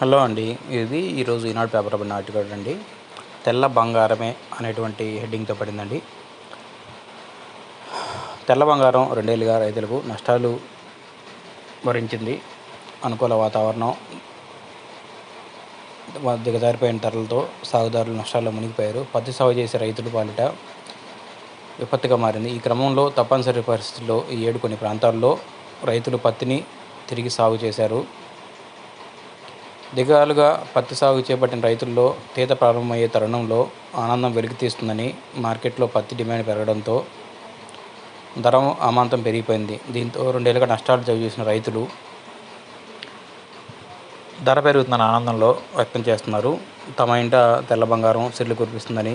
Hello అండి. ఇది ఈరోజు ఈనాడు పేపర్లో పడిన ఆర్టికల్ అండి. తెల్ల బంగారమే అనేటువంటి హెడ్డింగ్తో పడిందండి. తెల్ల బంగారం 2 ఏళ్ళుగా రైతులకు నష్టాలు భరించింది. అనుకూల వాతావరణం, దిగజారిపోయిన ధరలతో సాగుదారులు నష్టాల్లో మునిగిపోయారు. పత్తి సాగు చేసే రైతుల పాలిట విపత్తుగా మారింది. ఈ క్రమంలో తప్పనిసరి పరిస్థితుల్లో ఈ ఏడు కొన్ని ప్రాంతాల్లో రైతులు పత్తిని తిరిగి సాగు చేశారు. దిగాలుగా పత్తి సాగు చేపట్టిన రైతుల్లో తీత ప్రారంభమయ్యే తరుణంలో ఆనందం వెలికితీస్తుందని మార్కెట్లో పత్తి డిమాండ్ పెరగడంతో ధర అమాంతం పెరిగిపోయింది. దీంతో 2 ఏళ్ళుగా నష్టాలు చవిచూసిన రైతులు ధర పెరుగుతున్న ఆనందంలో వ్యక్తం చేస్తున్నారు. తమ ఇంట తెల్ల బంగారం సిర్లు కురిపిస్తుందని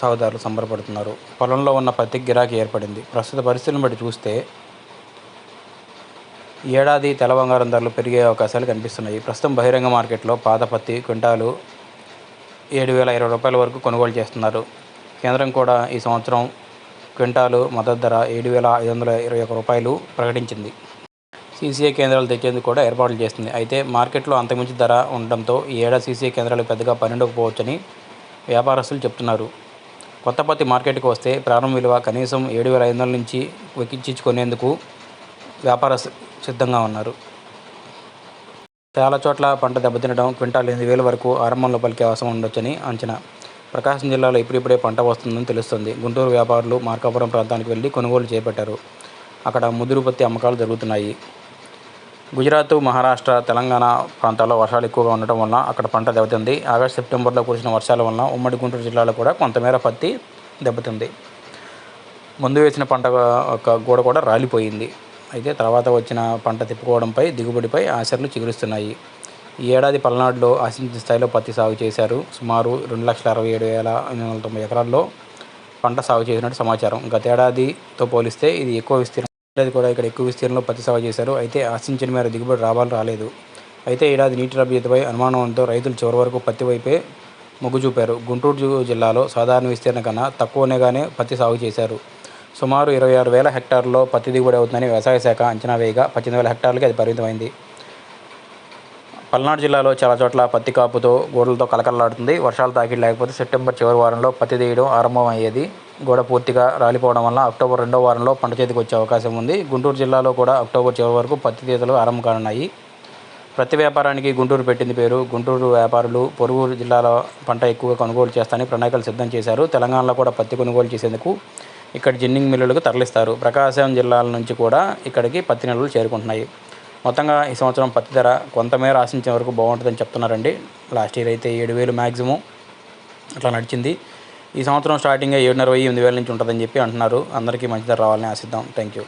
సాగుదారులు సంబరపడుతున్నారు. పొలంలో ఉన్న పత్తికి గిరాకీ ఏర్పడింది. ప్రస్తుత పరిస్థితులను బట్టి చూస్తే ఈ ఏడాది తెల్ల బంగారం ధరలు పెరిగే అవకాశాలు కనిపిస్తున్నాయి. ప్రస్తుతం బహిరంగ మార్కెట్లో పాత పత్తి క్వింటాలు 7,020 వరకు కొనుగోలు చేస్తున్నారు. కేంద్రం కూడా ఈ సంవత్సరం క్వింటాలు మద్దతు ధర 7,521 ప్రకటించింది. సీసీఐ కేంద్రాలు తెచ్చేందుకు కూడా ఏర్పాట్లు చేస్తుంది. అయితే మార్కెట్లో అంతకుమించి ధర ఉండడంతో ఈ ఏడాది సీసీఐ కేంద్రాలు పెద్దగా పనిండకపోవచ్చని వ్యాపారస్తులు చెబుతున్నారు. కొత్త పత్తి మార్కెట్కి వస్తే ప్రారంభ విలువ కనీసం 7,500 నుంచి వెచ్చించుకునేందుకు వ్యాపారస్తులు సిద్ధంగా ఉన్నారు. చాలా చోట్ల పంట దెబ్బతినడం, క్వింటాల్ 8,000 వరకు ఆరంభంలో పలికే అవసరం ఉండొచ్చని అంచనా. ప్రకాశం జిల్లాలో ఇప్పుడిప్పుడే పంట వస్తుందని తెలుస్తోంది. గుంటూరు వ్యాపారులు మార్కాపురం ప్రాంతానికి వెళ్లి కొనుగోలు చేపట్టారు. అక్కడ ముదురు పత్తి అమ్మకాలు జరుగుతున్నాయి. గుజరాత్, మహారాష్ట్ర, తెలంగాణ ప్రాంతాల్లో వర్షాలు ఎక్కువగా ఉండటం వలన అక్కడ పంట దెబ్బతింది. ఆగస్టు, సెప్టెంబర్లో కురిసిన వర్షాల వలన ఉమ్మడి గుంటూరు జిల్లాలో కూడా కొంతమేర పత్తి దెబ్బతింది. ముందు వేసిన పంట గూడ కూడా రాలిపోయింది. అయితే తర్వాత వచ్చిన పంట తిప్పుకోవడంపై దిగుబడిపై ఆశలు చిగురిస్తున్నాయి. ఈ ఏడాది పల్నాడులో ఆశించిన స్థాయిలో పత్తి సాగు చేశారు. సుమారు 2,67,890 ఎకరాల్లో పంట సాగు చేసినట్టు సమాచారం. గతేడాదితో పోలిస్తే ఇది ఎక్కువ విస్తీర్ణం. ఏడాది కూడా ఇక్కడ ఎక్కువ విస్తీర్ణంలో పత్తి సాగు చేశారు. అయితే ఆశించిన మేర దిగుబడి రాలేదు. అయితే ఏడాది నీటి లభ్యతపై అనుమానంతో రైతులు చివరి వరకు పత్తి వైపే మొగ్గు చూపారు. గుంటూరు జిల్లాలో సాధారణ విస్తీర్ణం కన్నా తక్కువగానే పత్తి సాగు చేశారు. సుమారు 26,000 హెక్టార్లలో పత్తి దిగుబడి అవుతుందని వ్యవసాయ శాఖ అంచనా వేయగా 18,000 హెక్టార్లకి అది పరిమితమైంది. పల్నాడు జిల్లాలో చాలా చోట్ల పత్తి కాపుతో గోడలతో కలకలలాడుతుంది. వర్షాలు తాకిడి లేకపోతే సెప్టెంబర్ చివరి వారంలో పత్తి తీయడం ఆరంభమయ్యేది. గోడ పూర్తిగా రాలిపోవడం వల్ల అక్టోబర్ 2వ వారంలో పంట చేతికి వచ్చే అవకాశం ఉంది. గుంటూరు జిల్లాలో కూడా అక్టోబర్ చివరి వరకు పత్తి తీతలు ఆరంభం కానున్నాయి. ప్రతి వ్యాపారానికి గుంటూరు పెట్టింది పేరు. గుంటూరు వ్యాపారులు పొరుగు జిల్లాల పంట ఎక్కువగా కొనుగోలు చేస్తానని ప్రణాళికలు సిద్ధం చేశారు. తెలంగాణలో కూడా పత్తి కొనుగోలు చేసేందుకు ఇక్కడ జిన్నింగ్ మిల్లులకు తరలిస్తారు. ప్రకాశం జిల్లాల నుంచి కూడా ఇక్కడికి పత్తి నిల్వలు చేరుకుంటున్నాయి. మొత్తంగా ఈ సంవత్సరం పత్తి ధర కొంతమేర ఆశించే వరకు బాగుంటుందని చెప్తున్నారండి. లాస్ట్ ఇయర్ అయితే 7,000 మ్యాక్సిమం అట్లా నడిచింది. ఈ సంవత్సరం స్టార్టింగ్ 7,500, 8,000 నుంచి ఉంటుందని చెప్పి అంటున్నారు. అందరికీ మంచి ధర రావాలని ఆశిద్దాం. Thank you.